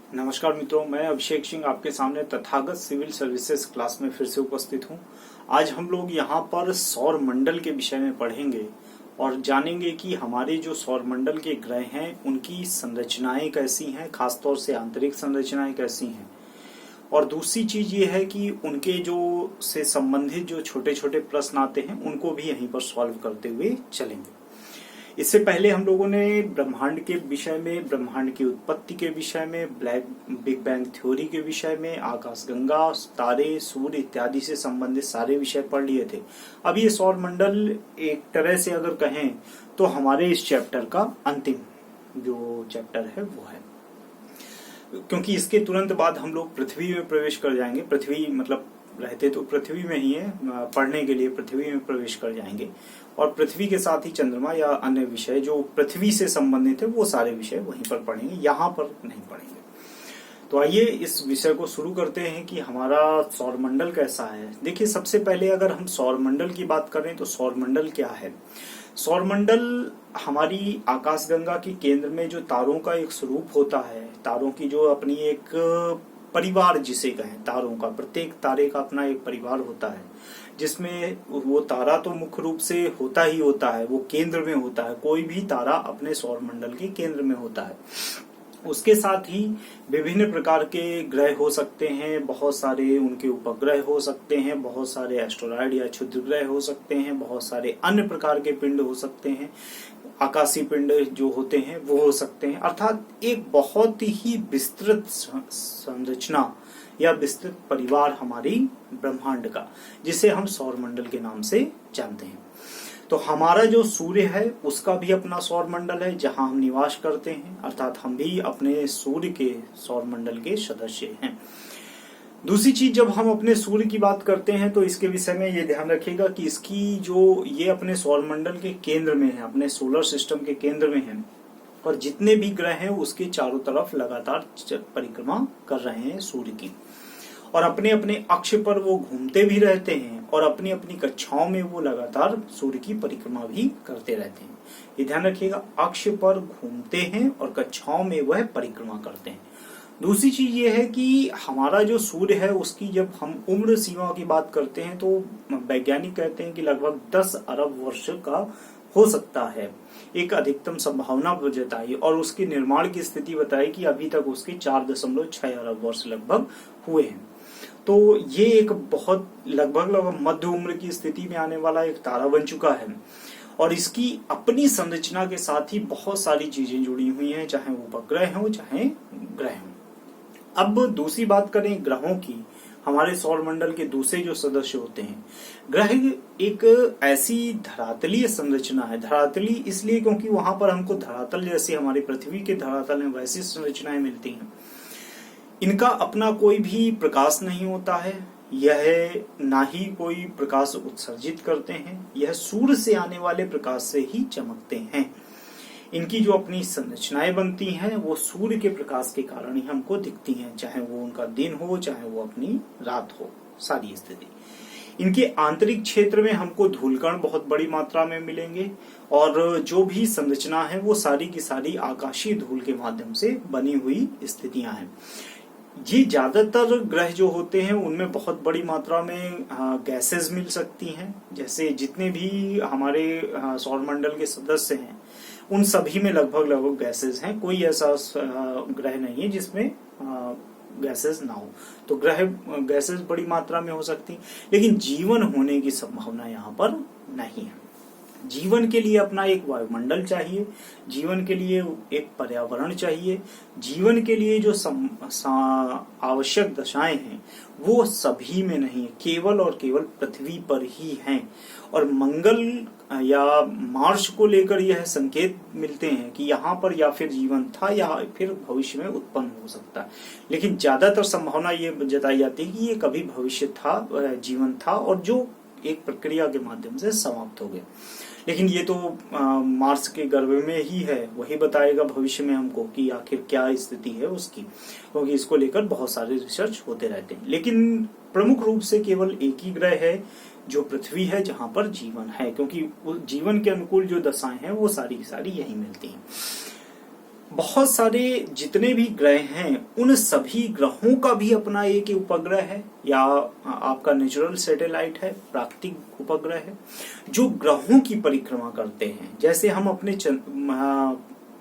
नमस्कार मित्रों, मैं अभिषेक सिंह आपके सामने तथागत सिविल सर्विसेज क्लास में फिर से उपस्थित हूं। आज हम लोग यहां पर सौर मंडल के विषय में पढ़ेंगे और जानेंगे कि हमारे जो सौर मंडल के ग्रह हैं उनकी संरचनाएं कैसी हैं, खासतौर से आंतरिक संरचनाएं कैसी हैं। और दूसरी चीज ये है कि उनके जो से संबंधित जो छोटे छोटे प्रश्न आते हैं उनको भी यहीं पर सॉल्व करते हुए चलेंगे। इससे पहले हम लोगों ने ब्रह्मांड के विषय में, ब्रह्मांड की उत्पत्ति के विषय में, बिग बैंग थ्योरी के विषय में, आकाशगंगा, तारे, सूर्य इत्यादि से संबंधित सारे विषय पढ़ लिए थे। अब ये सौर मंडल एक तरह से अगर कहें तो हमारे इस चैप्टर का अंतिम जो चैप्टर है वो है, क्योंकि इसके तुरंत बाद हम लोग पृथ्वी में प्रवेश कर जाएंगे। पृथ्वी मतलब रहते तो पृथ्वी में ही है, पढ़ने के लिए पृथ्वी में प्रवेश कर जाएंगे और पृथ्वी के साथ ही चंद्रमा या अन्य विषय जो पृथ्वी से संबंधित है वो सारे विषय वहीं पर पढ़ेंगे, यहाँ पर नहीं पढ़ेंगे। तो आइए इस विषय को शुरू करते हैं कि हमारा सौर मंडल कैसा है। देखिए, सबसे पहले अगर हम सौर मंडल की बात करें तो सौर मंडल क्या है। सौर मंडल हमारी आकाशगंगा के केंद्र में जो तारों का एक स्वरूप होता है, तारों की जो अपनी एक परिवार जिसे कहें, तारों का प्रत्येक तारे का अपना एक परिवार होता है, जिसमें वो तारा तो मुख्य रूप से होता ही होता है, वो केंद्र में होता है। कोई भी तारा अपने सौर मंडल के केंद्र में होता है। उसके साथ ही विभिन्न प्रकार के ग्रह हो सकते हैं, बहुत सारे उनके उपग्रह हो सकते हैं, बहुत सारे एस्ट्रॉयड या क्षुद्र ग्रह हो सकते हैं, बहुत सारे अन्य प्रकार के पिंड हो सकते हैं, आकाशीय पिंड जो होते हैं वो हो सकते हैं। अर्थात एक बहुत ही विस्तृत संरचना या विस्तृत परिवार हमारी ब्रह्मांड का, जिसे हम सौर मंडल के नाम से जानते हैं। तो हमारा जो सूर्य है उसका भी अपना सौर मंडल है जहां हम निवास करते हैं, अर्थात हम भी अपने सूर्य के सौर मंडल के सदस्य हैं। दूसरी चीज, जब हम अपने सूर्य की बात करते हैं तो इसके विषय में ये ध्यान रखिएगा कि इसकी जो ये अपने सौर मंडल के केंद्र में है, अपने सोलर सिस्टम के केंद्र में है और जितने भी ग्रह हैं उसके चारों तरफ लगातार परिक्रमा कर रहे हैं सूर्य की, और अपने अपने अक्ष पर वो घूमते भी रहते हैं और अपनी अपनी कक्षाओं में वो लगातार सूर्य की परिक्रमा भी करते रहते हैं। ये ध्यान रखिएगा, अक्ष पर घूमते हैं और कक्षाओं में वह परिक्रमा करते हैं। दूसरी चीज ये है कि हमारा जो सूर्य है उसकी जब हम उम्र सीमा की बात करते हैं तो वैज्ञानिक कहते हैं कि लगभग 10 अरब वर्ष का हो सकता है, एक अधिकतम संभावना जताई, और उसके निर्माण की स्थिति बताई कि अभी तक उसके 4.6 अरब वर्ष लगभग हुए हैं। तो ये एक बहुत लगभग मध्य उम्र की स्थिति में आने वाला एक तारा बन चुका है और इसकी अपनी संरचना के साथ ही बहुत सारी चीजें जुड़ी हुई हैं, चाहे वो उपग्रह हो चाहे ग्रह हो। अब दूसरी बात करें ग्रहों की, हमारे सौर मंडल के दूसरे जो सदस्य होते हैं, ग्रह एक ऐसी धरातलीय संरचना है। धरातली इसलिए क्योंकि वहां पर हमको धरातल जैसे हमारी पृथ्वी के धरातल में वैसी संरचनाएं मिलती हैं। इनका अपना कोई भी प्रकाश नहीं होता है, यह ना ही कोई प्रकाश उत्सर्जित करते हैं, यह सूर्य से आने वाले प्रकाश से ही चमकते हैं। इनकी जो अपनी संरचनाएं बनती हैं वो सूर्य के प्रकाश के कारण ही हमको दिखती हैं, चाहे वो उनका दिन हो चाहे वो अपनी रात हो, सारी स्थिति। इनके आंतरिक क्षेत्र में हमको धूलकण बहुत बड़ी मात्रा में मिलेंगे और जो भी संरचना है वो सारी की सारी आकाशीय धूल के माध्यम से बनी हुई स्थितियां हैं। ये ज्यादातर ग्रह जो होते हैं उनमें बहुत बड़ी मात्रा में गैसेस मिल सकती हैं। जैसे जितने भी हमारे सौर मंडल के सदस्य हैं उन सभी में लगभग गैसेस हैं, कोई ऐसा ग्रह नहीं है जिसमें गैसेस ना हो। तो ग्रह गैसेस बड़ी मात्रा में हो सकती, लेकिन जीवन होने की संभावना यहाँ पर नहीं है। जीवन के लिए अपना एक वायुमंडल चाहिए, जीवन के लिए एक पर्यावरण चाहिए, जीवन के लिए जो आवश्यक दशाएं हैं वो सभी में नहीं है, केवल और केवल पृथ्वी पर ही हैं। और मंगल या मार्स को लेकर यह संकेत मिलते हैं कि यहाँ पर या फिर जीवन था या फिर भविष्य में उत्पन्न हो सकता है, लेकिन ज्यादातर संभावना ये जताई जाती है कि ये कभी भविष्य था, जीवन था और जो एक प्रक्रिया के माध्यम से समाप्त हो गया। लेकिन ये तो मार्स के गर्भ में ही है, वही बताएगा भविष्य में हमको कि आखिर क्या स्थिति है उसकी, क्योंकि इसको लेकर बहुत सारे रिसर्च होते रहते हैं। लेकिन प्रमुख रूप से केवल एक ही ग्रह है जो पृथ्वी है जहां पर जीवन है, क्योंकि जीवन के अनुकूल जो दशाएं हैं वो सारी की सारी यही मिलती हैं। बहुत सारे जितने भी ग्रह हैं उन सभी ग्रहों का भी अपना एक उपग्रह है या आपका नेचुरल सैटेलाइट है, प्राकृतिक उपग्रह है जो ग्रहों की परिक्रमा करते हैं। जैसे हम अपने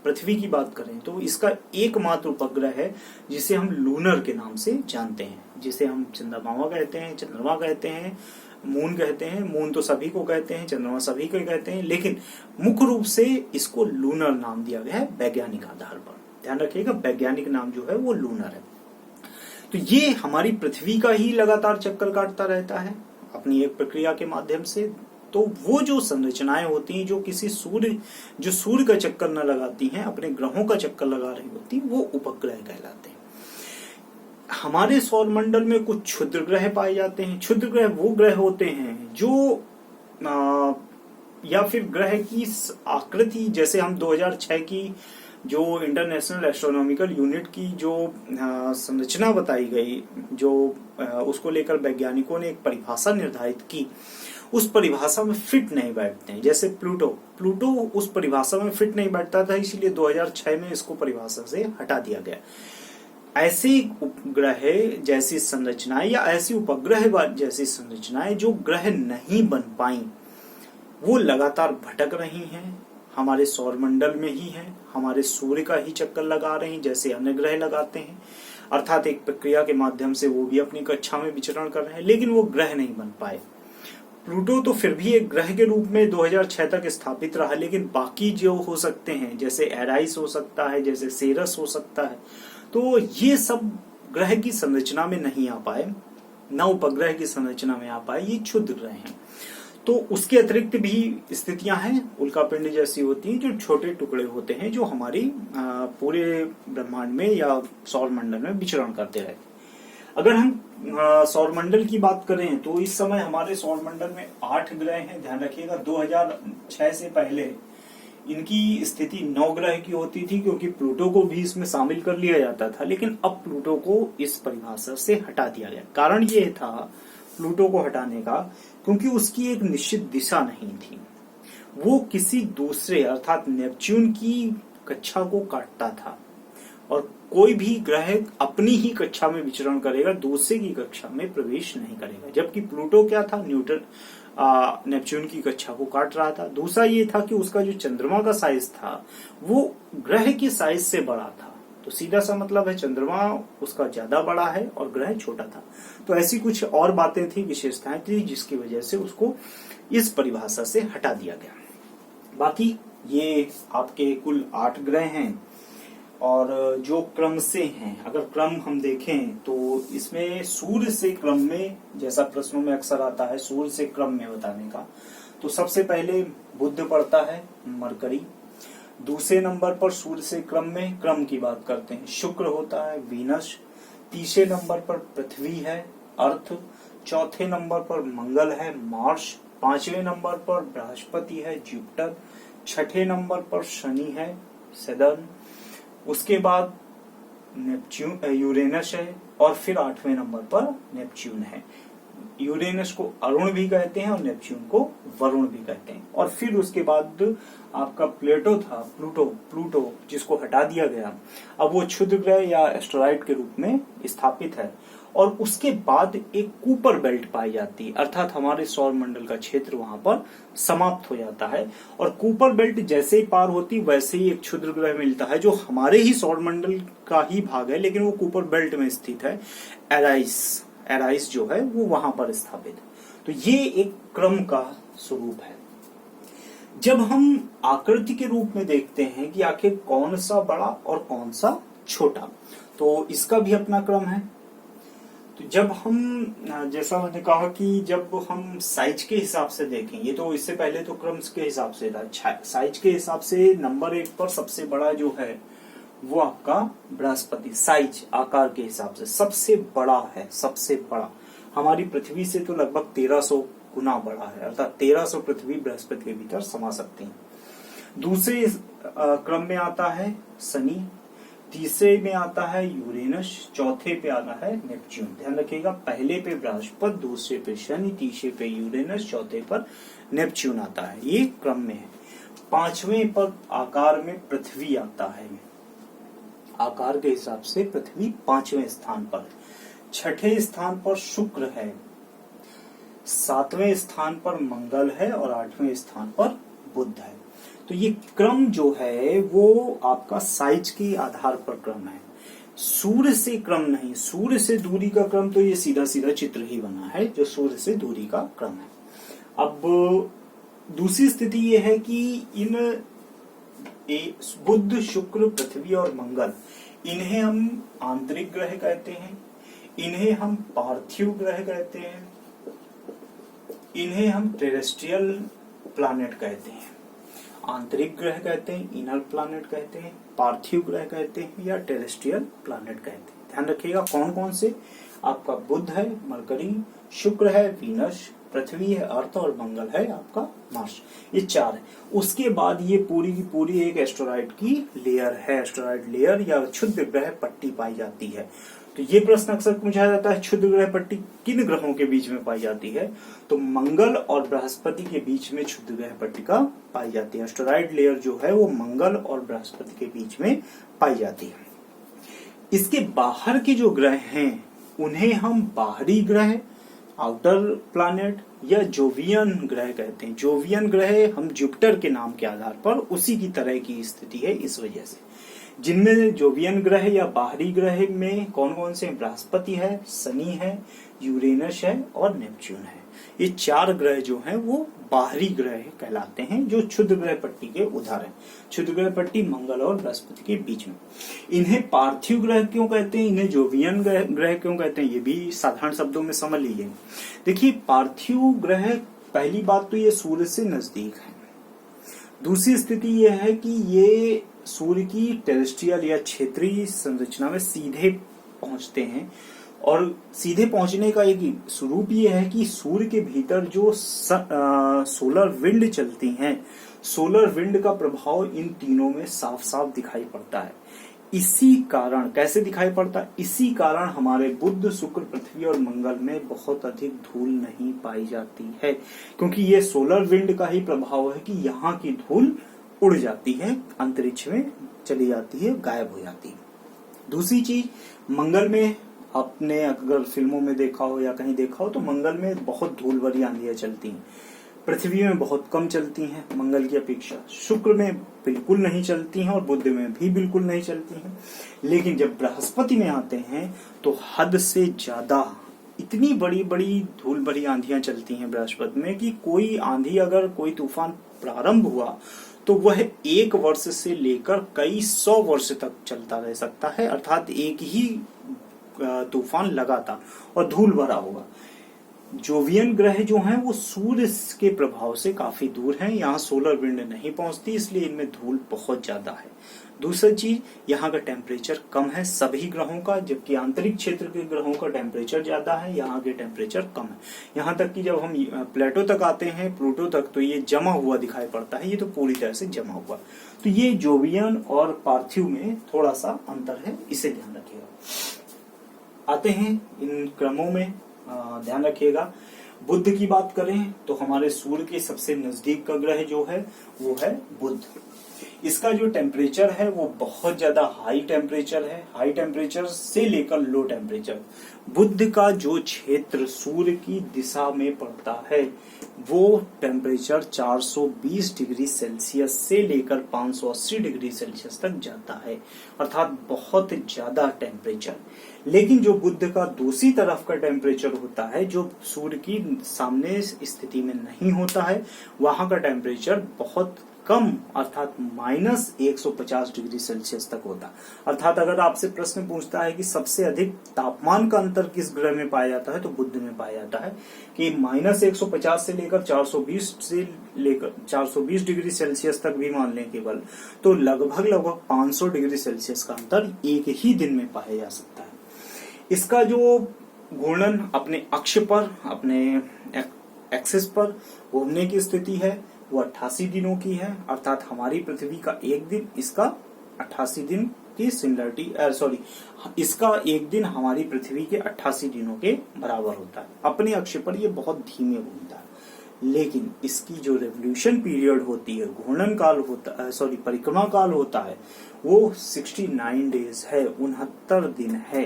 पृथ्वी की बात करें तो इसका एकमात्र उपग्रह है जिसे हम लूनर के नाम से जानते हैं, जिसे हम चंद्रमा कहते हैं, चंद्रमा कहते हैं, मून कहते हैं। मून तो सभी को कहते हैं, चंद्रमा सभी को कहते हैं, लेकिन मुख्य रूप से इसको लूनर नाम दिया गया है वैज्ञानिक आधार पर। ध्यान रखिएगा, वैज्ञानिक नाम जो है वो लूनर है। तो ये हमारी पृथ्वी का ही लगातार चक्कर काटता रहता है अपनी एक प्रक्रिया के माध्यम से। तो वो जो संरचनाएं होती हैं जो किसी सूर्य का चक्कर न लगाती हैं, अपने ग्रहों का चक्कर लगा रही होती, वो उपग्रह कहलाते हैं। हमारे सौर मंडल में कुछ क्षुद्र ग्रह पाए जाते हैं। क्षुद्र ग्रह वो ग्रह होते हैं जो या फिर ग्रह की आकृति, जैसे हम 2006 की जो इंटरनेशनल एस्ट्रोनॉमिकल यूनिट की जो संरचना बताई गई, जो उसको लेकर वैज्ञानिकों ने एक परिभाषा निर्धारित की, उस परिभाषा में फिट नहीं बैठते हैं। जैसे प्लूटो उस परिभाषा में फिट नहीं बैठता था, इसीलिए 2006 में इसको परिभाषा से हटा दिया गया। ऐसी उपग्रह जैसी संरचनाएं या ऐसी उपग्रह जैसी संरचनाएं जो ग्रह नहीं बन पाई, वो लगातार भटक रही हैं, हमारे सौर मंडल में ही हैं, हमारे सूर्य का ही चक्कर लगा रहे हैं जैसे अन्य ग्रह लगाते हैं। अर्थात एक प्रक्रिया के माध्यम से वो भी अपनी कक्षा में विचरण कर रहे हैं, लेकिन वो ग्रह नहीं बन पाए। प्लूटो तो फिर भी एक ग्रह के रूप में 2006 तक स्थापित रहा, लेकिन बाकी जो हो सकते हैं जैसे एराइस हो सकता है, जैसे सेरस हो सकता है, तो ये सब ग्रह की संरचना में नहीं आ पाए, न उपग्रह की संरचना में आ पाए, ये क्षुद्र ग्रह हैं। तो उसके अतिरिक्त भी स्थितियां हैं उल्कापिंड जैसी होती हैं, जो छोटे टुकड़े होते हैं जो हमारी पूरे ब्रह्मांड में या सौर मंडल में विचरण करते रहते हैं। अगर हम सौर मंडल की बात करें तो इस समय हमारे सौर मंडल में 8 ग्रह हैं। ध्यान रखिएगा, 2006 से पहले इनकी स्थिति 9 ग्रह की होती थी, क्योंकि प्लूटो को भी इसमें शामिल कर लिया जाता था, लेकिन अब प्लूटो को इस परिभाषा से हटा दिया गया। कारण ये था प्लूटो को हटाने का, क्योंकि उसकी एक निश्चित दिशा नहीं थी, वो किसी दूसरे अर्थात नेपच्यून की कक्षा को काटता था, और कोई भी ग्रह अपनी ही कक्षा में विचरण करेगा, दूसरे की कक्षा में प्रवेश नहीं करेगा। जबकि प्लूटो क्या था, नेपच्यून की कक्षा को काट रहा था। दूसरा ये था कि उसका जो चंद्रमा का साइज था वो ग्रह के साइज से बड़ा था, तो सीधा सा मतलब है चंद्रमा उसका ज्यादा बड़ा है और ग्रह छोटा था। तो ऐसी कुछ और बातें थी, विशेषताएं थी, जिसकी वजह से उसको इस परिभाषा से हटा दिया गया। बाकी ये आपके कुल 8 ग्रह हैं, और जो क्रम से हैं, अगर क्रम हम देखें तो इसमें सूर्य से क्रम में, जैसा प्रश्नों में अक्सर आता है सूर्य से क्रम में बताने का, तो सबसे पहले बुध पड़ता है, मरकरी। दूसरे नंबर पर सूर्य से क्रम की बात करते हैं, शुक्र होता है, वीनस। तीसरे नंबर पर पृथ्वी है, अर्थ। चौथे नंबर पर मंगल है, मार्स। पांचवें नंबर पर बृहस्पति है, जुपिटर। छठे नंबर पर शनि है, सैटर्न। उसके बाद नेपच्यून, यूरेनस है, और फिर 8वें नंबर पर नेपच्यून है। यूरेनस को अरुण भी कहते हैं और नेपच्यून को वरुण भी कहते हैं। और फिर उसके बाद आपका प्लूटो जिसको हटा दिया गया, अब वो क्षुद्र ग्रह या एस्टेरॉइड के रूप में स्थापित है। और उसके बाद एक कूपर बेल्ट पाई जाती है, अर्थात हमारे सौर मंडल का क्षेत्र वहां पर समाप्त हो जाता है। और कूपर बेल्ट जैसे ही पार होती वैसे ही एक क्षुद्र ग्रह मिलता है जो हमारे ही सौर मंडल का ही भाग है, लेकिन वो कूपर बेल्ट में स्थित है, एराइस जो है वो वहां पर स्थापित है। तो ये एक क्रम का स्वरूप है। जब हम आकृति के रूप में देखते हैं कि आखिर कौन सा बड़ा और कौन सा छोटा, तो इसका भी अपना क्रम है। तो जब हम, जैसा मैंने कहा कि जब हम साइज के हिसाब से देखेंगे, तो इससे पहले तो क्रम के हिसाब से था, साइज के हिसाब से नंबर 1 पर सबसे बड़ा जो है वो आपका बृहस्पति, साइज आकार के हिसाब से सबसे बड़ा है, सबसे बड़ा। हमारी पृथ्वी से तो लगभग 1300 गुना बड़ा है, अर्थात 1300 पृथ्वी बृहस्पति के भीतर समा सकती है। दूसरे क्रम में आता है शनि, तीसरे में आता है यूरेनस, चौथे पे आता है नेपच्यून। ध्यान रखिएगा, पहले पे बृहस्पति, दूसरे पे शनि, तीसरे पे यूरेनस, चौथे पर नेपच्यून आता है, ये क्रम में है। 5वें पर आकार में पृथ्वी आता है, आकार के हिसाब से पृथ्वी 5वें स्थान पर है, 6ठे स्थान पर शुक्र है, 7वें स्थान पर मंगल है और 8वें स्थान पर बुध है। तो ये क्रम जो है वो आपका साइज के आधार पर क्रम है, सूर्य से क्रम नहीं। सूर्य से दूरी का क्रम तो ये सीधा सीधा चित्र ही बना है जो सूर्य से दूरी का क्रम है। अब दूसरी स्थिति ये है कि इन बुध, शुक्र, पृथ्वी और मंगल, इन्हें हम आंतरिक ग्रह कहते हैं, इन्हें हम पार्थिव ग्रह कहते हैं, इन्हें हम टेरेस्ट्रियल प्लैनेट कहते हैं। आंतरिक ग्रह कहते हैं, इनर प्लैनेट कहते हैं, पार्थिव ग्रह कहते हैं या टेरेस्ट्रियल प्लैनेट कहते हैं। ध्यान रखिएगा कौन कौन से, आपका बुध है मरकरी, शुक्र है वीनस, पृथ्वी है अर्थ और मंगल है आपका मार्स। ये 4 है। उसके बाद ये पूरी की पूरी एक एस्टेरॉइड की लेयर है, एस्टेरॉइड लेयर या क्षुद्र ग्रह पट्टी पाई जाती है। तो ये प्रश्न अक्सर पूछा जाता है, क्षुद्र ग्रह पट्टी किन ग्रहों के बीच में पाई जाती है? तो मंगल और बृहस्पति के बीच में क्षुद्र ग्रह पट्टिका पाई जाती है। एस्टेरॉइड लेयर जो है वो मंगल और बृहस्पति के बीच में पाई जाती है। इसके बाहर के जो ग्रह हैं उन्हें हम बाहरी ग्रह, आउटर प्लैनेट या जोवियन ग्रह कहते हैं। जोवियन ग्रह हम जुपिटर के नाम के आधार पर उसी की तरह की स्थिति है इस वजह से। जिनमें जोवियन ग्रह या बाहरी ग्रह में कौन कौन से? बृहस्पति है, शनि है, यूरेनस है और नेपच्यून है। ये 4 ग्रह जो हैं वो बाहरी ग्रह कहलाते हैं जो क्षुद्र ग्रह पट्टी के उदाहरण। क्षुद्र ग्रह पट्टी मंगल और बृहस्पति के बीच में। इन्हें पार्थिव ग्रह क्यों कहते हैं, इन्हें जोवियन ग्रह क्यों कहते हैं, ये भी साधारण शब्दों में समझ लीजिए। देखिए पार्थिव ग्रह, पहली बात तो ये सूर्य से नजदीक है। दूसरी स्थिति यह है कि ये सूर्य की टेरेस्ट्रियल या क्षेत्रीय संरचना में सीधे पहुंचते हैं और सीधे पहुंचने का एक स्वरूप ये है कि सूर्य के भीतर जो सोलर विंड चलती हैं, सोलर विंड का प्रभाव इन तीनों में साफ साफ दिखाई पड़ता है। इसी कारण, कैसे दिखाई पड़ता है? इसी कारण हमारे बुध, शुक्र, पृथ्वी और मंगल में बहुत अधिक धूल नहीं पाई जाती है, क्योंकि ये सोलर विंड का ही प्रभाव है कि यहाँ की धूल उड़ जाती है, अंतरिक्ष में चली जाती है, गायब हो जाती है। दूसरी चीज, मंगल में आपने अगर फिल्मों में देखा हो या कहीं देखा हो तो मंगल में बहुत धूल भरी आंधियां चलती हैं। पृथ्वी में बहुत कम चलती हैं मंगल की अपेक्षा, शुक्र में बिल्कुल नहीं चलती हैं और बुध में भी बिल्कुल नहीं चलती हैं। लेकिन जब बृहस्पति में आते हैं तो हद से ज्यादा, इतनी बड़ी बड़ी धूल भरी आंधियां चलती हैं बृहस्पति में कि कोई आंधी, अगर कोई तूफान प्रारंभ हुआ तो वह 1 वर्ष से लेकर कई 100 वर्ष तक चलता रह सकता है, अर्थात एक ही तूफान लगातार, और धूल भरा होगा। जोवियन ग्रह जो हैं वो सूर्य के प्रभाव से काफी दूर हैं, यहाँ सोलर विंड नहीं पहुंचती, इसलिए इनमें धूल बहुत ज्यादा है। दूसरी चीज, यहाँ का टेम्परेचर कम है सभी ग्रहों का, जबकि आंतरिक क्षेत्र के ग्रहों का टेम्परेचर ज्यादा है, यहाँ के टेम्परेचर कम है। यहाँ तक कि जब हम प्लेटो तक आते हैं, प्लूटो तक, तो ये जमा हुआ दिखाई पड़ता है, ये तो पूरी तरह से जमा हुआ। तो ये जोवियन और पार्थिव में थोड़ा सा अंतर है, इसे ध्यान रखिएगा। आते हैं इन क्रमों में, ध्यान रखिएगा। बुध की बात करें तो हमारे सूर्य के सबसे नजदीक का ग्रह जो है वो है बुध। इसका जो टेम्परेचर है वो बहुत ज्यादा हाई टेम्परेचर है, हाई टेम्परेचर से लेकर लो टेम्परेचर। बुध का जो क्षेत्र सूर्य की दिशा में पड़ता है वो टेम्परेचर 420 डिग्री सेल्सियस से लेकर 580 डिग्री सेल्सियस तक जाता है, अर्थात बहुत ज्यादा टेम्परेचर। लेकिन जो बुध का दूसरी तरफ का टेम्परेचर होता है, जो सूर्य की सामने स्थिति में नहीं होता है, वहां का टेम्परेचर बहुत कम, अर्थात -150 डिग्री सेल्सियस तक होता। अर्थात अगर आपसे प्रश्न पूछता है कि सबसे अधिक तापमान का अंतर किस ग्रह में पाया जाता है, तो बुध में पाया जाता है कि -150 से लेकर 420 डिग्री सेल्सियस तक भी मान लें केवल, तो लगभग 500 डिग्री सेल्सियस का अंतर एक ही दिन में पाया जा सकता है। इसका जो घूर्णन अपने अक्ष पर, अपने एक्सिस पर घूमने की स्थिति है वो 88 दिनों की है, अर्थात हमारी पृथ्वी का एक दिन, इसका 88 दिन की सिमिलरिटी, इसका एक दिन हमारी पृथ्वी के 88 दिनों के बराबर होता है। अपने अक्ष पर ये बहुत धीमे घूमता है। लेकिन इसकी जो रेवोल्यूशन पीरियड होती है, घूर्णन काल होता है, सॉरी परिक्रमा काल होता है, वो 69 डेज है, 69 दिन है।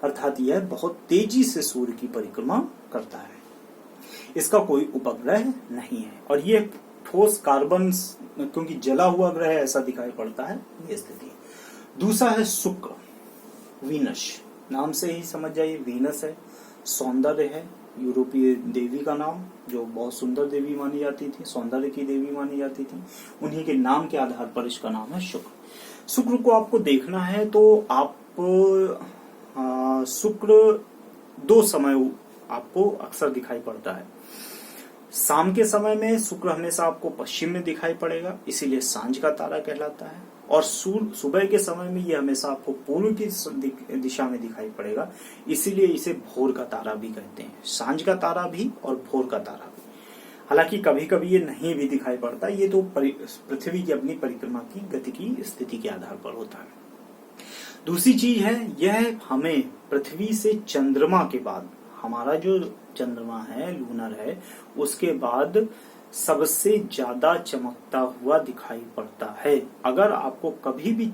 अर्थात यह बहुत तेजी से सूर्य की परिक्रमा करता है। इसका कोई उपग्रह नहीं है और ये ठोस कार्बन क्योंकि जला हुआ ग्रह ऐसा दिखाई पड़ता है, ये स्थिति। दूसरा है शुक्र, वीनस। नाम से ही समझ जाइए वीनस है, सौंदर्य है, यूरोपीय देवी का नाम, जो बहुत सुंदर देवी मानी जाती थी, सौंदर्य की देवी मानी जाती थी, उन्हीं के नाम के आधार पर इसका नाम है शुक्र। शुक्र को आपको देखना है तो आप शुक्र दो समय आपको अक्सर दिखाई पड़ता है। शाम के समय में शुक्र हमेशा आपको पश्चिम में दिखाई पड़ेगा, इसीलिए सांझ का तारा कहलाता है। और सुबह के समय में यह हमेशा आपको पूर्व की दिशा में दिखाई पड़ेगा, इसीलिए इसे भोर का तारा भी कहते हैं। सांझ का तारा भी और भोर का तारा भी। हालांकि कभी कभी ये नहीं भी दिखाई पड़ता, ये तो पृथ्वी की अपनी परिक्रमा की गति की स्थिति के आधार पर होता है। दूसरी चीज है, यह हमें पृथ्वी से चंद्रमा के बाद, हमारा जो चंद्रमा है, लूनर है, उसके बाद सबसे ज्यादा चमकता हुआ दिखाई पड़ता है। अगर आपको कभी भी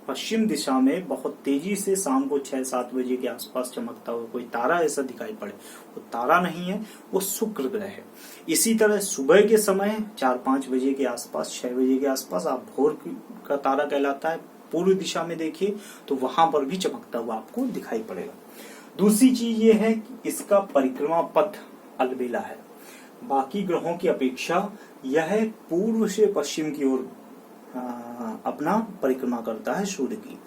पश्चिम दिशा में बहुत तेजी से शाम को 6-7 बजे के आसपास चमकता हुआ कोई तारा ऐसा दिखाई पड़े, वो तारा नहीं है, वो शुक्र ग्रह है। इसी तरह सुबह के समय 4-5 बजे के आसपास, 6 बजे के आसपास आप भोर का तारा कहलाता है, पूर्व दिशा में देखिए तो वहां पर भी चमकता हुआ आपको दिखाई पड़ेगा। दूसरी चीज ये है कि इसका परिक्रमा पथ अलबेला है। बाकी ग्रहों की अपेक्षा यह पूर्व से पश्चिम की ओर अपना परिक्रमा करता है सूर्य की,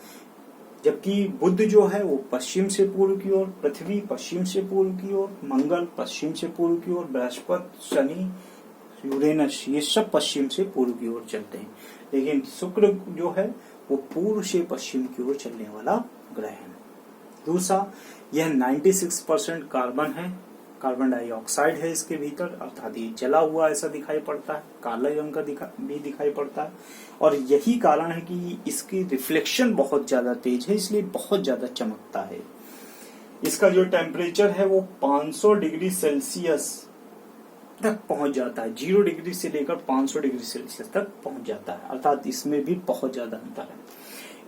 जबकि बुध जो है वो पश्चिम से पूर्व की ओर, पृथ्वी पश्चिम से पूर्व की ओर, मंगल पश्चिम से पूर्व की ओर, बृहस्पति, शनि, यूरेनस, ये सब पश्चिम से पूर्व की ओर चलते हैं। लेकिन शुक्र जो है वो पूर्व से पश्चिम की ओर चलने वाला ग्रह है। दूसरा, यह 96% कार्बन है, कार्बन डाइऑक्साइड है इसके भीतर, अर्थात ये जला हुआ ऐसा दिखाई पड़ता है, काले रंग का भी दिखाई पड़ता है। और यही कारण है कि इसकी रिफ्लेक्शन बहुत ज्यादा तेज है, इसलिए बहुत ज्यादा चमकता है। इसका जो टेम्परेचर है वो 500 डिग्री सेल्सियस तक पहुंच जाता है, 0 डिग्री से लेकर 500 डिग्री सेल्सियस तक पहुंच जाता है, अर्थात इसमें भी बहुत ज्यादा अंतर है।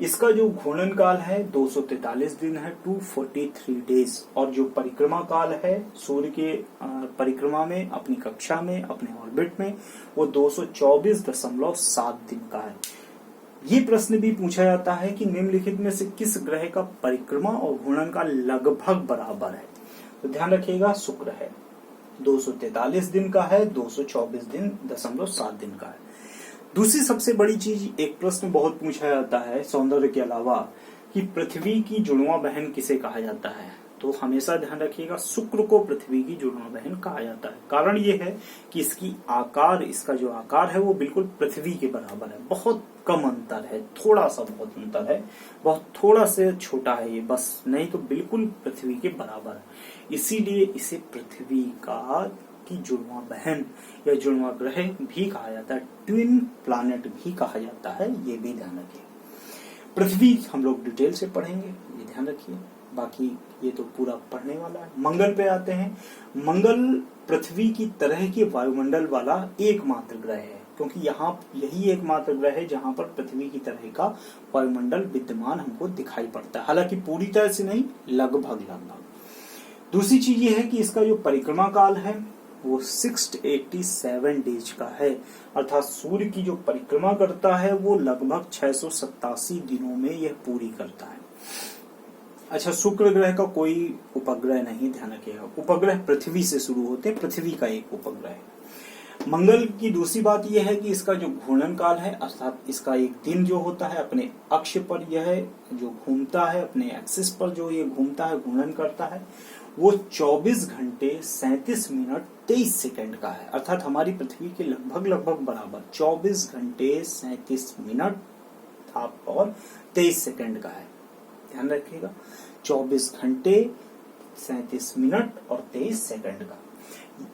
इसका जो घूर्णन काल है 243 दिन है, 243 डेज, और जो परिक्रमा काल है सूर्य के परिक्रमा में, अपनी कक्षा में, अपने ऑर्बिट में, वो 224.7 दिन का है। ये प्रश्न भी पूछा जाता है कि निम्नलिखित में से किस ग्रह का परिक्रमा और घूर्णन काल लगभग बराबर है, तो ध्यान रखिएगा शुक्र है, 243 दिन का है, 224.7 दिन का है। दूसरी सबसे बड़ी चीज, एक प्रश्न बहुत पूछा जाता है सौंदर्य के अलावा, कि पृथ्वी की जुड़वा बहन किसे कहा जाता है, तो हमेशा ध्यान रखिएगा शुक्र को पृथ्वी की जुड़वा बहन कहा जाता है। कारण ये है कि इसकी आकार, इसका जो आकार है वो बिल्कुल पृथ्वी के बराबर है, बहुत कम अंतर है, थोड़ा सा बहुत अंतर है, बहुत थोड़ा से छोटा है ये बस, नहीं तो बिल्कुल पृथ्वी के बराबर है। इसीलिए इसे पृथ्वी की जुड़वा बहन या जुड़वा ग्रह भी कहा जाता है, ट्विन प्लैनेट भी कहा जाता है, ये भी ध्यान रखिए। पृथ्वी हम लोग डिटेल से पढ़ेंगे, ये ध्यान रखिए, बाकी ये तो पूरा पढ़ने वाला है। मंगल पे आते हैं। मंगल पृथ्वी की तरह के वायुमंडल वाला एकमात्र ग्रह है, क्योंकि यहाँ यही एकमात्र ग्रह है जहां पर पृथ्वी की तरह का वायुमंडल विद्यमान हमको दिखाई पड़ता है, हालांकि पूरी तरह से नहीं, लगभग। दूसरी चीज ये है कि इसका जो परिक्रमा काल है वो 687 डेज का है, अर्थात सूर्य की जो परिक्रमा करता है वो लगभग 687 दिनों में यह पूरी करता है। अच्छा, शुक्र ग्रह का कोई उपग्रह नहीं, ध्यान रखिएगा। उपग्रह पृथ्वी से शुरू होते हैं, पृथ्वी का एक उपग्रह है। मंगल की दूसरी बात यह है कि इसका जो घूर्णन काल है, अर्थात इसका एक दिन जो होता है अपने अक्ष पर, यह जो घूमता है अपने एक्सिस पर, जो ये घूमता है, घूर्णन करता है, वो 24 घंटे 37 मिनट 23 सेकंड का है, अर्थात हमारी पृथ्वी के लगभग बराबर 24 घंटे 37 मिनट और 23 सेकंड का है। ध्यान रखिएगा, 24 घंटे 37 मिनट और 23 सेकंड का।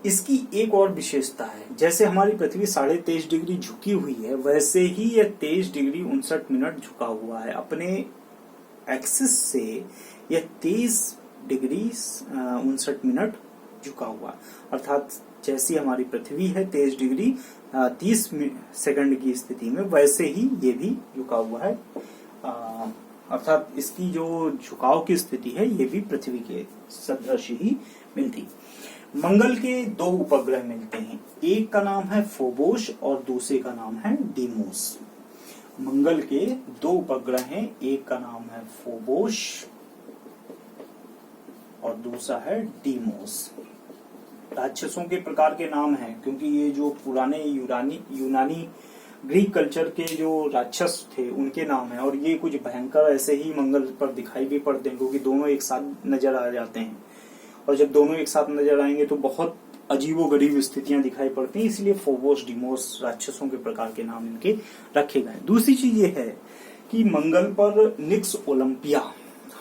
इसकी एक और विशेषता है, जैसे हमारी पृथ्वी 23.5 डिग्री झुकी हुई है, वैसे ही यह 23 डिग्री 59 मिनट झुका हुआ है अपने एक्सिस से। यह 23 डिग्री 59 मिनट झुका हुआ, अर्थात जैसी हमारी पृथ्वी है 23 डिग्री 30 सेकंड की स्थिति में, वैसे ही ये भी झुका हुआ है। अर्थात इसकी जो झुकाव की स्थिति है ये भी पृथ्वी के सदृश ही मिलती। मंगल के दो उपग्रह मिलते हैं, एक का नाम है फोबोस और दूसरे का नाम है डीमोस। मंगल के दो उपग्रह हैं, एक का नाम है फोबोस और दूसरा है डीमोस। राक्षसों के प्रकार के नाम हैं, क्योंकि ये जो पुराने यूनानी ग्रीक कल्चर के जो राक्षस थे उनके नाम है, और ये कुछ भयंकर ऐसे ही मंगल पर दिखाई भी पड़ते हैं, क्योंकि दोनों एक साथ नजर आ जाते हैं, और जब दोनों एक साथ नजर आएंगे तो बहुत अजीबोगरीब स्थितियां दिखाई पड़ती हैं। इसलिए फोबोस डीमोस राक्षसों के प्रकार के नाम इनके रखे गए। दूसरी चीज ये है कि मंगल पर निक्स ओलंपिया,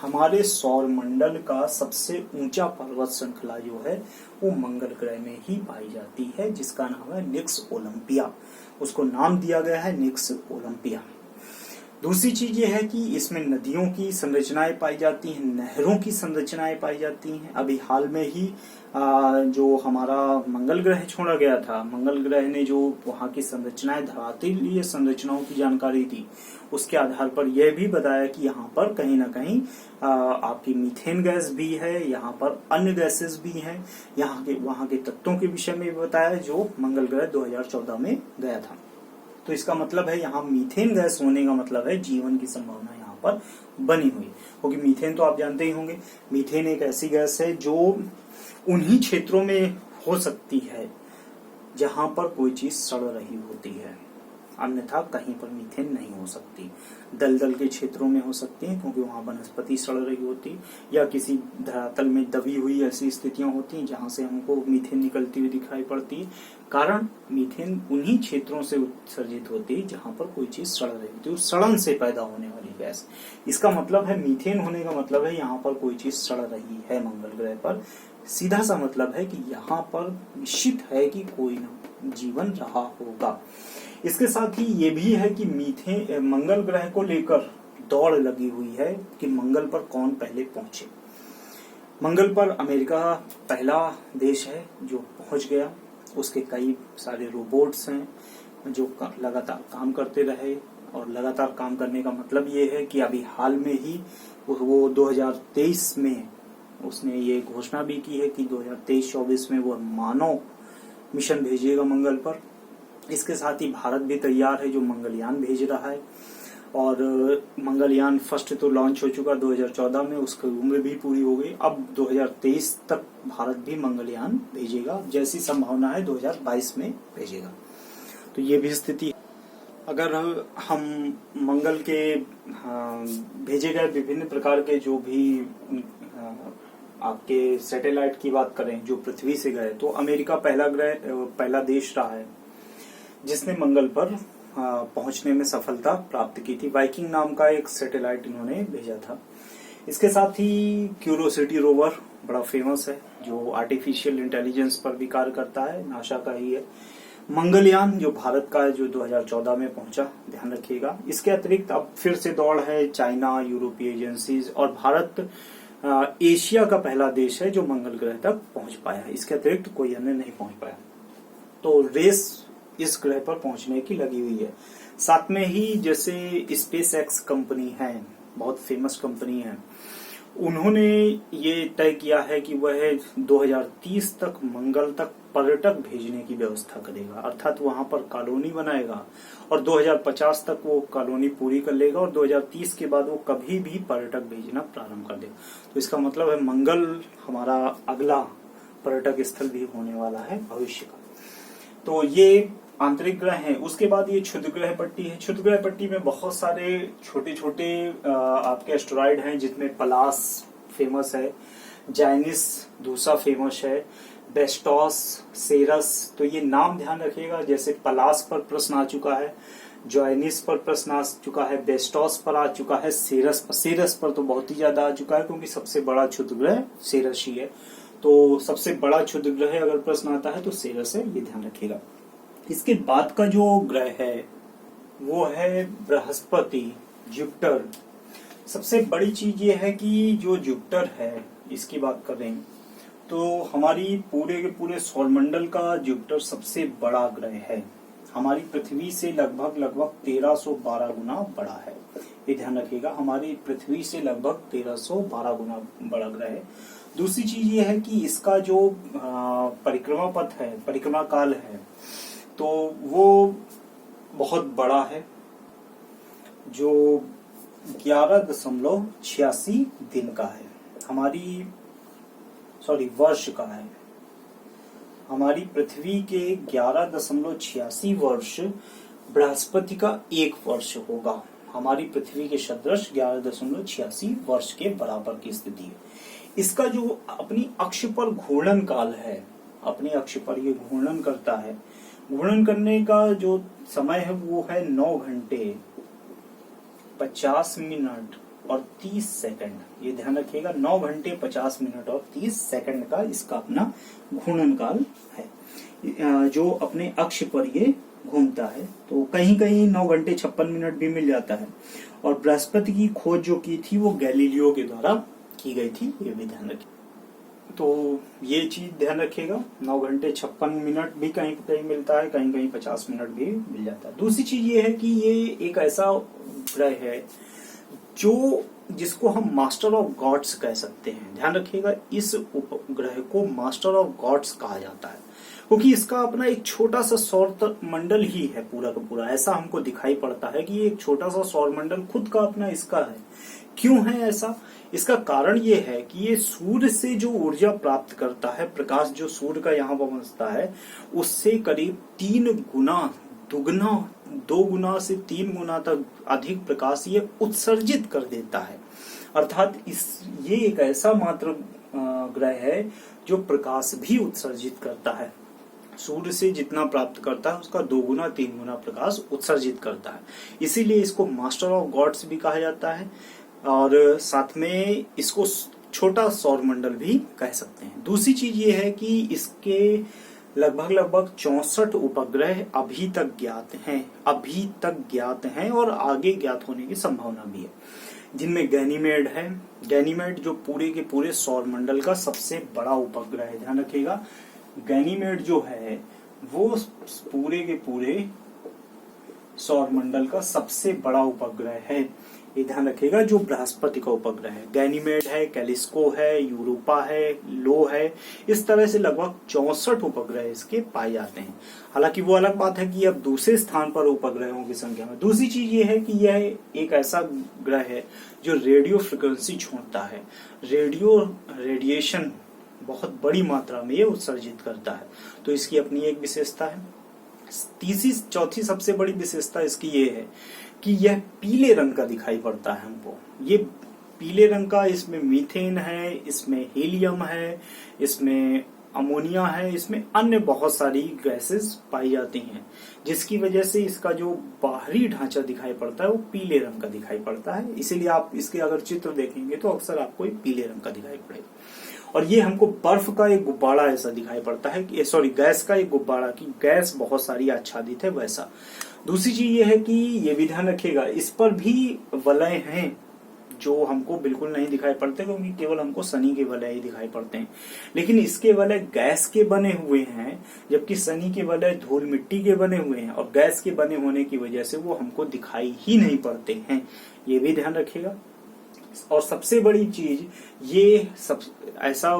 हमारे सौर मंडल का सबसे ऊंचा पर्वत श्रृंखला जो है वो मंगल ग्रह में ही पाई जाती है, जिसका नाम है निक्स ओलंपिया। उसको नाम दिया गया है निक्स ओलंपिया। दूसरी चीज ये है कि इसमें नदियों की संरचनाएं पाई जाती हैं, नहरों की संरचनाएं पाई जाती हैं। अभी हाल में ही जो हमारा मंगल ग्रह छोड़ा गया था, मंगल ग्रह ने जो वहां की संरचनाएं, धरातलीय संरचनाओं की जानकारी दी, उसके आधार पर यह भी बताया कि यहाँ पर कहीं ना कहीं आपकी मीथेन गैस भी है, यहाँ पर अन्य गैसेस भी हैं, वहां के तत्वों के विषय में भी बताया जो मंगल ग्रह 2014 में गया था। तो इसका मतलब है यहाँ मीथेन गैस होने का मतलब है जीवन की संभावना यहाँ पर बनी हुई, क्योंकि मीथेन तो आप जानते ही होंगे, मीथेन एक ऐसी गैस है जो उन्हीं क्षेत्रों में हो सकती है जहां पर कोई चीज सड़ रही होती है, अन्यथा कहीं पर मीथेन नहीं हो सकती। दलदल के क्षेत्रों में हो सकती है, क्योंकि वहां वनस्पति सड़ रही होती, या किसी धरातल में दबी हुई ऐसी स्थितियां होती हैं जहां से हमको मीथेन निकलती हुई दिखाई पड़ती है। कारण मीथेन उन्हीं क्षेत्रों से उत्सर्जित होती है जहां पर कोई चीज सड़ रही होती है, उस सड़न से पैदा होने वाली गैस। इसका मतलब है मीथेन होने का मतलब है यहाँ पर कोई चीज सड़ रही है मंगल ग्रह पर। सीधा सा मतलब है कि यहाँ पर निश्चित है कि कोई ना जीवन रहा होगा। इसके साथ ही ये भी है कि मंगल ग्रह को लेकर दौड़ लगी हुई है कि मंगल पर कौन पहले पहुंचे। मंगल पर अमेरिका पहला देश है जो पहुंच गया, उसके कई सारे रोबोट्स हैं जो लगातार काम करते रहे, और लगातार काम करने का मतलब ये है कि अभी हाल में ही वो 2023 में उसने ये घोषणा भी की है कि 2023-24 में वो मानव मिशन भेजेगा मंगल पर। इसके साथ ही भारत भी तैयार है जो मंगलयान भेज रहा है, और मंगलयान फर्स्ट तो लॉन्च हो चुका 2014 में, उसकी उम्र भी पूरी हो गई। अब 2023 तक भारत भी मंगलयान भेजेगा, जैसी संभावना है 2022 में भेजेगा। तो ये भी स्थिति। अगर हम मंगल के भेजे गए विभिन्न प्रकार के जो भी आपके सैटेलाइट की बात करें जो पृथ्वी से गए, तो अमेरिका पहला देश रहा है जिसने मंगल पर पहुंचने में सफलता प्राप्त की थी। वाइकिंग नाम का एक सैटेलाइट इन्होंने भेजा था। इसके साथ ही क्यूरोसिटी रोवर बड़ा फेमस है जो आर्टिफिशियल इंटेलिजेंस पर भी कार्य करता है, नासा का ही है। मंगलयान जो भारत का है जो 2014 में पहुंचा, ध्यान रखिएगा। इसके अतिरिक्त अब फिर से दौड़ है चाइना, यूरोपीय एजेंसीज, और भारत एशिया का पहला देश है जो मंगल ग्रह तक पहुंच पाया है। इसके अतिरिक्त कोई अन्य नहीं पहुंच पाया। तो रेस इस ग्रह पर पहुंचने की लगी हुई है। साथ में ही जैसे स्पेस एक्स कंपनी है, बहुत फेमस कंपनी है, उन्होंने ये तय किया है कि वह 2030 तक मंगल तक पर्यटक भेजने की व्यवस्था करेगा, अर्थात वहां पर कॉलोनी बनाएगा, और 2050 तक वो कॉलोनी पूरी कर लेगा, और 2030 के बाद वो कभी भी पर्यटक भेजना प्रारंभ कर देगा। तो इसका मतलब है मंगल हमारा अगला पर्यटक स्थल भी होने वाला है भविष्य का। तो ये आंतरिक ग्रह हैं। उसके बाद ये क्षुद्र ग्रह पट्टी है। क्षुद्र ग्रह पट्टी में बहुत सारे छोटे छोटे आपके एस्टेरॉइड हैं, जिसमें पलास फेमस है, जाइनिस दूसरा फेमस है, बेस्टॉस, सेरस। तो ये नाम ध्यान रखिएगा, जैसे पलास पर प्रश्न आ चुका है, जाइनिस पर प्रश्न आ चुका है, बेस्टॉस पर आ चुका है, सेरस पर तो बहुत ही ज्यादा आ चुका है, क्योंकि सबसे बड़ा क्षुद्र ग्रह सेरस ही है। तो सबसे बड़ा क्षुद्र ग्रह अगर प्रश्न आता है तो सेरस है, ये ध्यान रखिएगा। इसके बाद का जो ग्रह है वो है बृहस्पति, जुपिटर। सबसे बड़ी चीज ये है कि जो जुपिटर है इसकी बात करें तो हमारी पूरे के पूरे सौरमंडल का जुपिटर सबसे बड़ा ग्रह है। हमारी पृथ्वी से लगभग 1312 गुना बड़ा है। ये ध्यान रखिएगा, हमारी पृथ्वी से लगभग 1312 गुना बड़ा ग्रह है। दूसरी चीज ये है कि इसका जो परिक्रमा पथ है, परिक्रमा काल है, तो वो बहुत बड़ा है, जो 11.86 दिन का है। वर्ष का है। हमारी पृथ्वी के 11.86 वर्ष बृहस्पति का एक वर्ष होगा। हमारी पृथ्वी के सदृश 11.86 वर्ष के बराबर की स्थिति है। इसका जो अपनी अक्ष पर घूर्णन काल है, अपनी अक्ष पर ये घूर्णन करता है, घूर्णन करने का जो समय है वो है 9 घंटे 50 मिनट और 30 सेकंड। ये ध्यान रखिएगा, 9 घंटे 50 मिनट और 30 सेकंड का इसका अपना घूर्णन काल है, जो अपने अक्ष पर ये घूमता है। तो कहीं कहीं 9 घंटे 56 मिनट भी मिल जाता है। और बृहस्पति की खोज जो की थी वो गैलीलियो के द्वारा की गई थी, ये भी ध्यान रखिए। तो ये चीज ध्यान रखिएगा, 9 घंटे 56 मिनट भी कहीं कहीं मिलता है, कहीं कहीं 50 मिनट भी मिल जाता है। दूसरी चीज ये है कि ये एक ऐसा ग्रह है जो जिसको हम मास्टर ऑफ गॉड्स कह सकते हैं। ध्यान रखिएगा, इस उपग्रह को मास्टर ऑफ गॉड्स कहा जाता है, क्योंकि इसका अपना एक छोटा सा सौर मंडल ही है पूरा का पूरा। ऐसा हमको दिखाई पड़ता है कि ये एक छोटा सा सौर मंडल खुद का अपना इसका है। क्यों है ऐसा? इसका कारण ये है कि ये सूर्य से जो ऊर्जा प्राप्त करता है, प्रकाश जो सूर्य का यहाँ पर पहुंचता है, उससे करीब 3 गुना, दुगना, 2 गुना से 3 गुना तक अधिक प्रकाश ये उत्सर्जित कर देता है। अर्थात ये एक ऐसा मात्र ग्रह है जो प्रकाश भी उत्सर्जित करता है। सूर्य से जितना प्राप्त करता है उसका 2 गुना 3 गुना प्रकाश उत्सर्जित करता है। इसीलिए इसको मास्टर ऑफ गॉड्स भी कहा जाता है, और साथ में इसको छोटा सौर मंडल भी कह सकते हैं। दूसरी चीज ये है कि इसके लगभग 64 उपग्रह अभी तक ज्ञात हैं और आगे ज्ञात होने की संभावना भी है, जिनमें गैनीमेड है। गैनीमेड जो पूरे के पूरे सौर मंडल का सबसे बड़ा उपग्रह है। ध्यान रखिएगा, गैनीमेड जो है वो पूरे के पूरे सौर मंडल का सबसे बड़ा उपग्रह है। ये ध्यान रखिएगा, जो बृहस्पति का उपग्रह है। गैनीमेड है, कैलिस्को है, यूरोपा है, लो है, इस तरह से लगभग 64 उपग्रह इसके पाए जाते हैं। हालांकि वो अलग बात है कि अब दूसरे स्थान पर उपग्रहों की संख्या में। दूसरी चीज ये है कि यह एक ऐसा ग्रह है जो रेडियो फ्रिक्वेंसी छोड़ता है। रेडिएशन बहुत बड़ी मात्रा में ये उत्सर्जित करता है, तो इसकी अपनी एक विशेषता है। चौथी सबसे बड़ी विशेषता इसकी ये है कि यह पीले रंग का दिखाई पड़ता है हमको। ये पीले रंग का, इसमें मीथेन है, इसमें हीलियम है, इसमें अमोनिया है, इसमें अन्य बहुत सारी गैसेस पाई जाती हैं, जिसकी वजह से इसका जो बाहरी ढांचा दिखाई पड़ता है वो पीले रंग का दिखाई पड़ता है। इसीलिए आप इसके अगर चित्र देखेंगे तो अक्सर आपको पीले रंग का दिखाई पड़ेगा। और ये हमको बर्फ का एक गुब्बारा ऐसा दिखाई पड़ता है कि गैस का एक गुब्बारा की गैस बहुत सारी आच्छादित है वैसा। दूसरी चीज ये है कि ये भी ध्यान रखिएगा, इस पर भी वलय हैं जो हमको बिल्कुल नहीं दिखाई पड़ते, क्योंकि केवल हमको शनि के वलय ही दिखाई पड़ते हैं। लेकिन इसके वलय गैस के बने हुए हैं, जबकि शनि के वलय धूल मिट्टी के बने हुए हैं, और गैस के बने होने की वजह से वो हमको दिखाई ही नहीं पड़ते हैं। ये भी ध्यान रखिएगा। और सबसे बड़ी चीज, ये सब ऐसा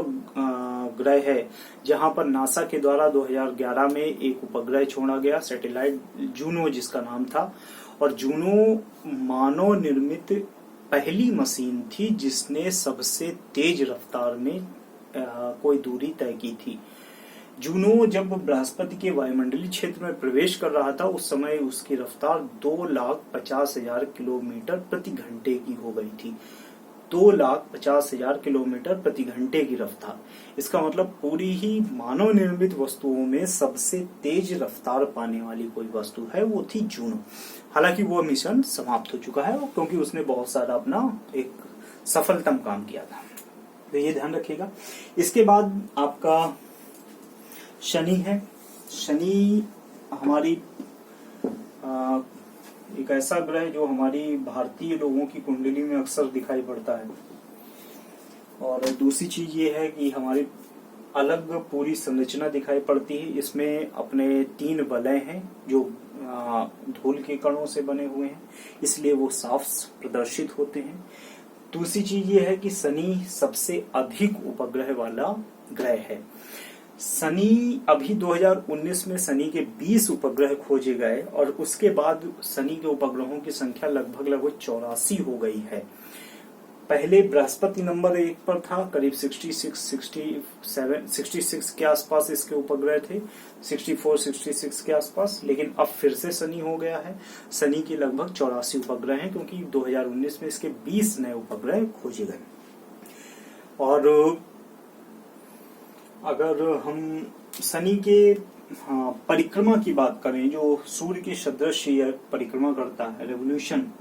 ग्रह है जहां पर नासा के द्वारा 2011 में एक उपग्रह छोड़ा गया, सैटेलाइट जूनो जिसका नाम था। और जूनो मानव निर्मित पहली मशीन थी जिसने सबसे तेज रफ्तार में कोई दूरी तय की थी। जूनो जब बृहस्पति के वायुमंडलीय क्षेत्र में प्रवेश कर रहा था, उस समय उसकी रफ्तार 2,50,000 किलोमीटर प्रति घंटे की हो गई थी। 2,50,000 किलोमीटर प्रति घंटे की रफ्तार। इसका मतलब पूरी ही मानव निर्मित वस्तुओं में सबसे तेज रफ्तार पाने वाली कोई वस्तु है वो थी जूनो। हालांकि वो मिशन समाप्त हो चुका है, क्योंकि उसने बहुत सारा अपना एक सफलतम काम किया था। तो ये ध्यान रखिएगा। इसके बाद आपका शनि है। शनि हमारी एक ऐसा ग्रह जो हमारी भारतीय लोगों की कुंडली में अक्सर दिखाई पड़ता है। और दूसरी चीज ये है कि हमारी अलग पूरी संरचना दिखाई पड़ती है। इसमें अपने 3 वलय हैं जो धूल के कणों से बने हुए हैं, इसलिए वो साफ प्रदर्शित होते हैं। दूसरी चीज ये है कि शनि सबसे अधिक उपग्रह वाला ग्रह है। शनि अभी 2019 में शनि के 20 उपग्रह खोजे गए और उसके बाद शनि के उपग्रहों की संख्या लगभग 84 हो गई है। पहले बृहस्पति नंबर 1 पर था, करीब 66 के आसपास इसके उपग्रह थे, 66 के आसपास। लेकिन अब फिर से शनि हो गया है। शनि के लगभग 84 उपग्रह हैं क्योंकि 2019 में इसके 20 नए उपग्रह खोजे गए। और अगर हम शनि के परिक्रमा की बात करें, जो सूर्य के सदृश परिक्रमा करता है, रेवोल्यूशन,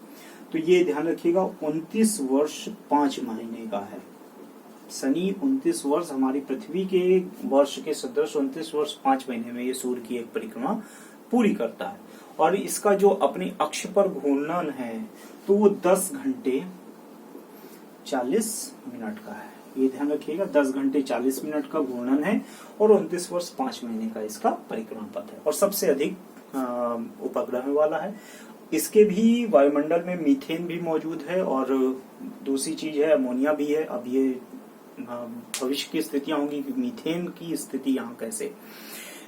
तो ये ध्यान रखिएगा 29 वर्ष 5 महीने का है। शनि 29 वर्ष हमारी पृथ्वी के वर्ष के सदृश 29 वर्ष 5 महीने में ये सूर्य की एक परिक्रमा पूरी करता है। और इसका जो अपनी अक्ष पर घूर्णन है तो वो 10 घंटे 40 मिनट का है। ये ध्यान रखिएगा, 10 घंटे 40 मिनट का घूर्णन है और 29 वर्ष 5 महीने का इसका परिक्रमा पथ है और सबसे अधिक उपग्रह वाला है। इसके भी वायुमंडल में मीथेन भी मौजूद है और दूसरी चीज है अमोनिया भी है। अब ये भविष्य की स्थितियां होंगी कि मीथेन की स्थिति यहाँ कैसे।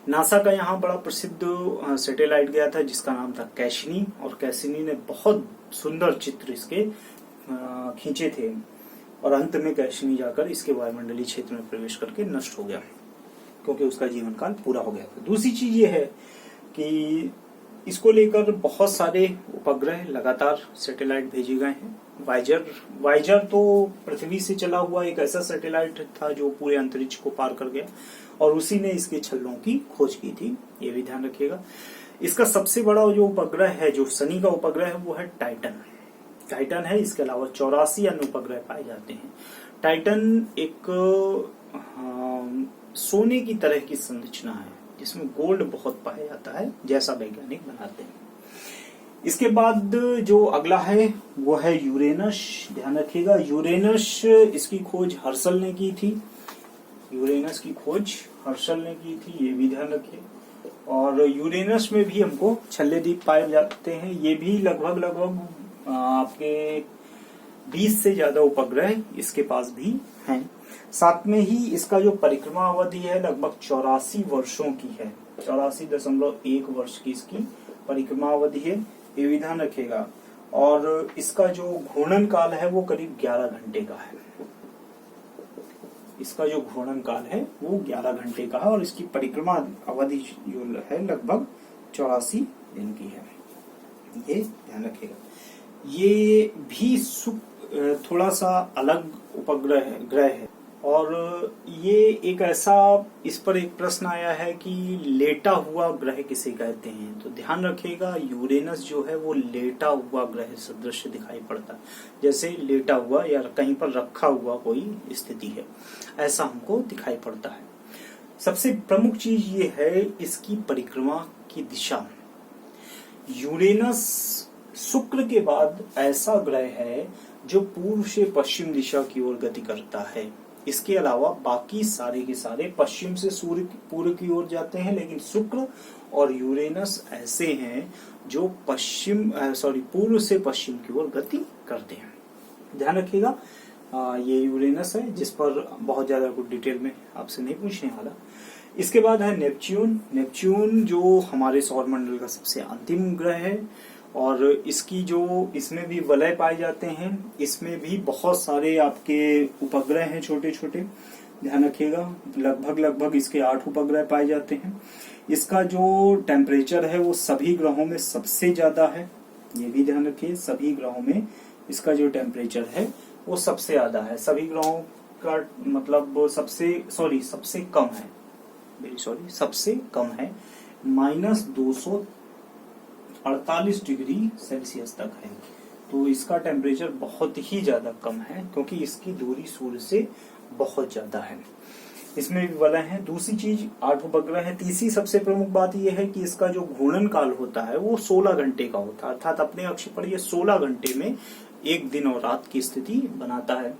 नासा का यहाँ बड़ा प्रसिद्ध सैटेलाइट गया था जिसका नाम था कैसिनी, और कैसिनी ने बहुत सुंदर चित्र इसके खींचे थे और अंत में कैसिनी जाकर इसके वायुमंडलीय क्षेत्र में प्रवेश करके नष्ट हो गया क्योंकि उसका जीवन काल पूरा हो गया था। दूसरी चीज ये है कि इसको लेकर बहुत सारे उपग्रह लगातार सैटेलाइट भेजे गए हैं। वाइजर तो पृथ्वी से चला हुआ एक ऐसा सैटेलाइट था जो पूरे अंतरिक्ष को पार कर गया और उसी ने इसके छल्लों की खोज की थी, ये भी ध्यान रखिएगा। इसका सबसे बड़ा जो उपग्रह है, जो शनि का उपग्रह है, वो है टाइटन है। इसके अलावा 84 अन्य उपग्रह पाए जाते हैं। टाइटन एक सोने की तरह की संरचना है जिसमें गोल्ड बहुत पाया जाता है, जैसा वैज्ञानिक बनाते हैं। इसके बाद जो अगला है वो है यूरेनस। ध्यान रखिएगा, यूरेनस इसकी खोज हर्शल ने की थी। यूरेनस की खोज हर्शल ने की थी, ये भी ध्यान रखिए। और यूरेनस में भी हमको छल्ले द्वीप पाए जाते हैं। ये भी लगभग आपके 20 से ज्यादा उपग्रह इसके पास भी हैं। साथ में ही इसका जो परिक्रमा अवधि है लगभग 84 वर्षों की है। 84.1 वर्ष की इसकी परिक्रमा अवधि है, ये भी ध्यान रखिएगा। और इसका जो घूर्णन काल है वो करीब 11 घंटे का है। इसका जो घूर्णन काल है वो 11 घंटे का है और इसकी परिक्रमा अवधि जो है लगभग 84 दिन की है, ये ध्यान रखिएगा। ये भी थोड़ा सा अलग ग्रह है और ये एक ऐसा, इस पर एक प्रश्न आया है कि लेटा हुआ ग्रह किसे कहते हैं। तो ध्यान रखिएगा, यूरेनस जो है वो लेटा हुआ ग्रह सदृश दिखाई पड़ता है, जैसे लेटा हुआ या कहीं पर रखा हुआ कोई स्थिति है, ऐसा हमको दिखाई पड़ता है। सबसे प्रमुख चीज ये है इसकी परिक्रमा की दिशा। यूरेनस शुक्र के बाद ऐसा ग्रह है जो पूर्व से पश्चिम दिशा की ओर गति करता है। इसके अलावा बाकी सारे के सारे पश्चिम से सूर्य पूर्व की ओर जाते हैं, लेकिन शुक्र और यूरेनस ऐसे हैं जो पूर्व से पश्चिम की ओर गति करते हैं। ध्यान रखिएगा, ये यूरेनस है जिस पर बहुत ज्यादा कुछ डिटेल में आपसे नहीं पूछने वाला। इसके बाद है नेपच्यून जो हमारे सौर मंडल का सबसे अंतिम ग्रह है और इसमें भी वलय पाए जाते हैं। इसमें भी बहुत सारे आपके उपग्रह हैं छोटे छोटे, ध्यान रखिएगा। लगभग इसके 8 उपग्रह पाए जाते हैं। इसका जो टेम्परेचर है वो सभी ग्रहों में सबसे ज्यादा है, ये भी ध्यान रखिए। सभी ग्रहों में इसका जो टेम्परेचर है वो सबसे ज्यादा है। सभी ग्रहों का मतलब सबसे कम है, सबसे कम है, -248 डिग्री सेल्सियस तक है। तो इसका टेम्परेचर बहुत ही ज्यादा कम है क्योंकि इसकी दूरी सूर्य से बहुत ज्यादा है। इसमें भी वलय है। दूसरी चीज 8 उपग्रह है। तीसरी सबसे प्रमुख बात यह है कि इसका जो घूर्णन काल होता है वो 16 घंटे का होता है, अर्थात अपने अक्ष पर ये 16 घंटे में एक दिन और रात की स्थिति बनाता है।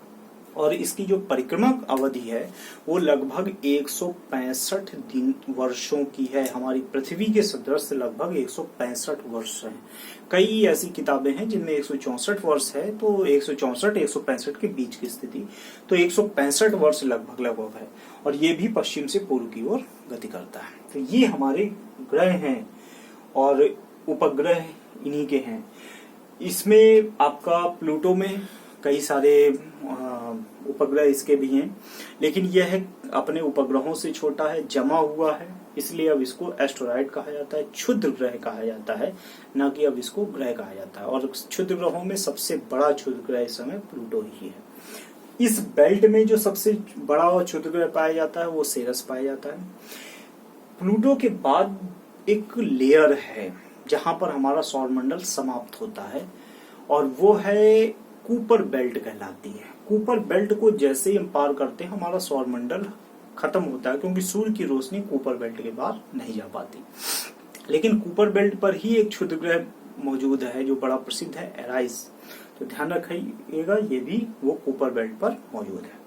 और इसकी जो परिक्रमा अवधि है वो लगभग 165 दिन वर्षों की है। हमारी पृथ्वी के सदृश लगभग 165 वर्ष हैं। कई ऐसी किताबें हैं जिनमें 164 वर्ष है, तो 164 165 के बीच की स्थिति, तो 165 वर्ष लगभग है। और ये भी पश्चिम से पूर्व की ओर गति करता है। तो ये हमारे ग्रह हैं और उपग्रह इन्हीं के हैं। इसमें आपका प्लूटो में कई सारे उपग्रह इसके भी हैं, लेकिन यह अपने उपग्रहों से छोटा है, जमा हुआ है, इसलिए अब इसको एस्टेरॉयड कहा जाता है, क्षुद्र ग्रह कहा जाता है, ना कि अब इसको ग्रह कहा जाता है। और क्षुद्र ग्रहों में सबसे बड़ा क्षुद्र ग्रह इस समय प्लूटो ही है। इस बेल्ट में जो सबसे बड़ा और क्षुद्र ग्रह पाया जाता है वो सेरस पाया जाता है। प्लूटो के बाद एक लेयर है जहां पर हमारा सौरमंडल समाप्त होता है, और वो है कूपर बेल्ट कहलाती है। कूपर बेल्ट को जैसे ही हम पार करते हैं हमारा सौरमंडल खत्म होता है, क्योंकि सूर्य की रोशनी कूपर बेल्ट के बाहर नहीं जा पाती। लेकिन कूपर बेल्ट पर ही एक क्षुद्र ग्रह मौजूद है जो बड़ा प्रसिद्ध है, एराइस। तो ध्यान रखिएगा, ये भी वो कूपर बेल्ट पर मौजूद है।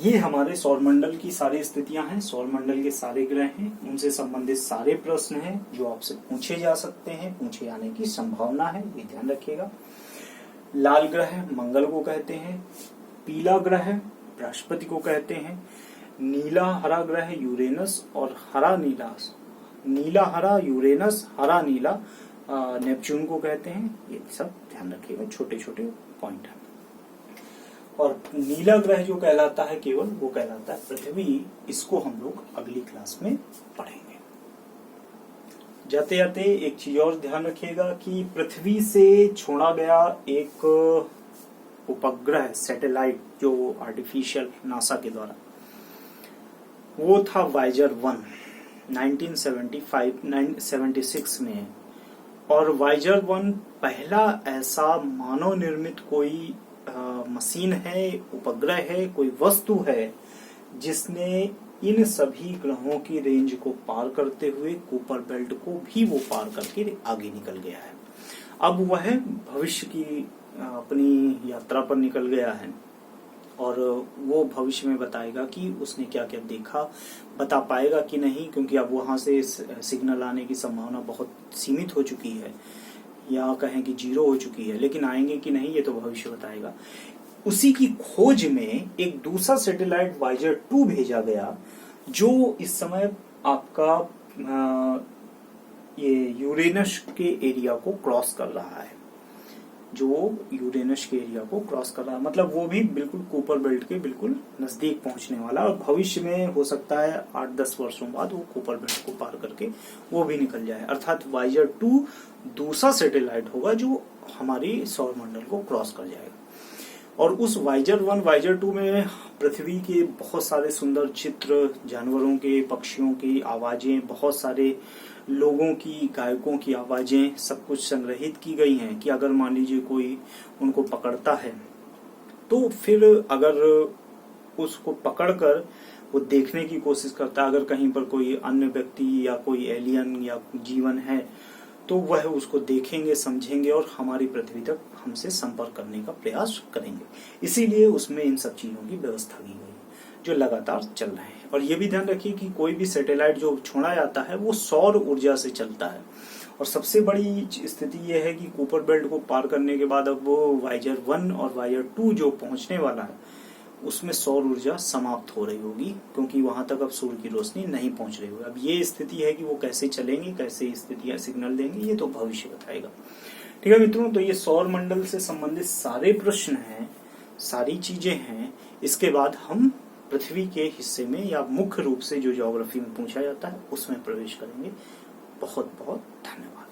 ये हमारे सौरमंडल की सारी स्थितियां हैं, सौरमंडल के सारे ग्रह हैं, उनसे संबंधित सारे प्रश्न हैं जो आपसे पूछे जा सकते हैं, पूछे जाने की संभावना है, ये ध्यान रखिएगा। लाल ग्रह मंगल को कहते हैं, पीला ग्रह बृहस्पति को कहते हैं, नीला हरा ग्रह यूरेनस और हरा यूरेनस, हरा नीला नेपच्यून को कहते हैं। ये सब ध्यान रखिएगा, छोटे छोटे पॉइंट है। और नीला ग्रह जो कहलाता है केवल, वो कहलाता है पृथ्वी। इसको हम लोग अगली क्लास में पढ़ेंगे। जाते जाते एक चीज और ध्यान रखिएगा कि पृथ्वी से छोड़ा गया एक उपग्रह सैटेलाइट जो आर्टिफिशियल नासा के द्वारा, वो था वायेजर 1 1976 में। और वायेजर 1 पहला ऐसा मानव निर्मित कोई मशीन है, उपग्रह है, कोई वस्तु है जिसने इन सभी ग्रहों की रेंज को पार करते हुए कूपर बेल्ट को भी वो पार करके आगे निकल गया है। अब वह भविष्य की अपनी यात्रा पर निकल गया है, और वो भविष्य में बताएगा कि उसने क्या क्या देखा। बता पाएगा कि नहीं, क्योंकि अब वहां से सिग्नल आने की संभावना बहुत सीमित हो चुकी है, या कहें कि 0 हो चुकी है। लेकिन आएंगे कि नहीं ये तो भविष्य बताएगा। उसी की खोज में एक दूसरा सैटेलाइट वायेजर 2 भेजा गया, जो इस समय आपका ये यूरेनस के एरिया को क्रॉस कर रहा है, मतलब वो भी बिल्कुल कूपर बेल्ट के बिल्कुल नजदीक पहुंचने वाला। और भविष्य में हो सकता है 8-10 वर्षों बाद वो कूपर बेल्ट को पार करके वो भी निकल जाए। अर्थात वायेजर 2 दूसरा सैटेलाइट होगा जो हमारी सौरमंडल को क्रॉस कर जाएगा। और उस वायेजर 1 वायेजर 2 में पृथ्वी के बहुत सारे सुंदर चित्र, जानवरों के, पक्षियों की आवाजें, बहुत सारे लोगों की, गायकों की आवाजें, सब कुछ संग्रहित की गई हैं कि अगर मान लीजिए कोई उनको पकड़ता है तो फिर अगर उसको पकड़कर वो देखने की कोशिश करता है, अगर कहीं पर कोई अन्य व्यक्ति या कोई एलियन या जीवन है तो वह उसको देखेंगे, समझेंगे और हमारी पृथ्वी तक हमसे संपर्क करने का प्रयास करेंगे। इसीलिए उसमें इन सब चीजों की व्यवस्था की गई जो लगातार चल रहे हैं। और ये भी ध्यान रखिए कि कोई भी सैटेलाइट जो छोड़ा जाता है वो सौर ऊर्जा से चलता है। और सबसे बड़ी स्थिति यह है कि कूपर बेल्ट को पार करने के बाद अब वो वायेजर 1 और वायेजर 2 जो पहुंचने वाला है उसमें सौर ऊर्जा समाप्त हो रही होगी, क्योंकि वहां तक अब सूर्य की रोशनी नहीं पहुंच रही होगी। अब ये स्थिति है कि वो कैसे चलेंगे, कैसे स्थितियां सिग्नल देंगे, ये तो भविष्य बताएगा। ठीक है मित्रों, तो ये सौर मंडल से संबंधित सारे प्रश्न हैं, सारी चीजें हैं। इसके बाद हम पृथ्वी के हिस्से में या मुख्य रूप से जो ज्योग्राफी में पूछा जाता है उसमें प्रवेश करेंगे। बहुत बहुत धन्यवाद।